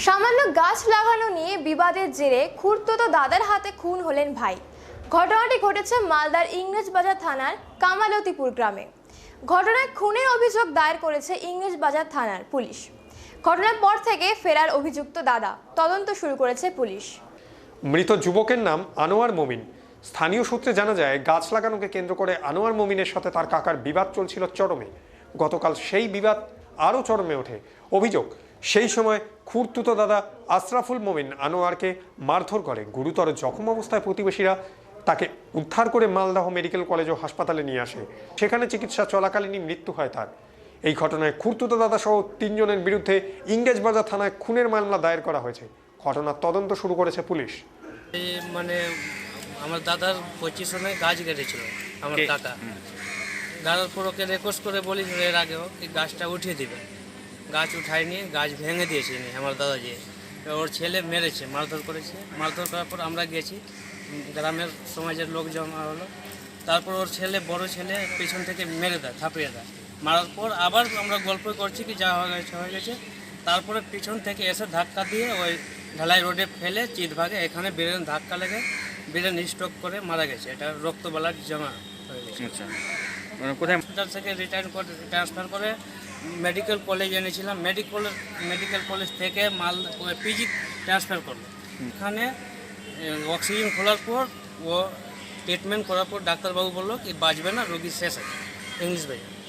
সামান্য গাছ লাগানো নিয়ে বিবাদের জেরে খুড়তুতো দাদার হাতে খুন হলেন ভাই। ঘটনাটি ঘটেছে মালদার ইংরেজবাজার থানার কামালতিপুর গ্রামে। ঘটনায় খুনের অভিযোগ দায়ের করেছে ইংরেজবাজার থানার পুলিশ। ঘটনার পর থেকে ফেরার অভিযুক্ত দাদা তদন্ত শুরু করেছে পুলিশ। মৃত যুবকের নাম আনোয়ার মমিন। স্থানীয় সূত্রে জানা যায়, গাছ লাগানোকে কেন্দ্র করে আনোয়ার মমিনের সাথে তার কাকার বিবাদ চলছিল চরমে। গতকাল সেই বিবাদ আরও চরমে ওঠে। অভিযোগ, সেই সময় খুড়তুতো দাদা আশরাফুল মমিন আনোয়ারকে মারধর করে। গুরুতর জখম অবস্থায় প্রতিবেশীরা তাকে উদ্ধার করে মালদহ মেডিকেল কলেজ ও হাসপাতালে নিয়ে আসে। সেখানে চিকিৎসা চলাকালীনই মৃত্যু হয় তার। এই ঘটনায় খুড়তুতো দাদা সহ 3 জনের বিরুদ্ধে ইংরেজবাজার থানায় খুনের মামলা দায়ের করা হয়েছে। ঘটনার তদন্ত শুরু করেছে পুলিশ। মানে আমার দাদার 25 সনে গাছ কেটেছিল আমার কাকা। দাদার পর ওকে রিকোয়েস্ট করে বলি এর আগেও এই গাছটা উঠিয়ে দিবে। গাছ উঠায়নি, গাছ ভেঙে দিয়েছে আমার দাদা। যে ওর ছেলে মেরেছে, মারধর করেছে। মারধর করার পর আমরা গেছি, গ্রামের সমাজের লোক জমা হলো। তারপর ওর ছেলে, বড় ছেলে পেছন থেকে মেরে দেয়, থাপিয়ে দেয়। মারার পর আবার আমরা গল্প করছি কি যা হয়ে গেছে। তারপরে পিছন থেকে এসে ধাক্কা দিয়ে ওই ঢালাই রোডে ফেলে চিৎভাগে এখানে ব্রেন ধাক্কা লেগে ব্রেন স্ট্রোক করে মারা গেছে। এটা রক্তবালার জমা হয়ে গেছে। আচ্ছা, মানে কোথায় হসপিটাল থেকে ট্রান্সফার করে মেডিকেল কলেজ এনেছিলাম। মেডিকেল কলেজ থেকে পিজি ট্রান্সফার করলো। এখানে অক্সিজেন খোলার পর ও ট্রিটমেন্ট করার পর ডাক্তারবাবু বললো কি বাঁচবে না, রোগী শেষ আছে। ইংলিশ ভাই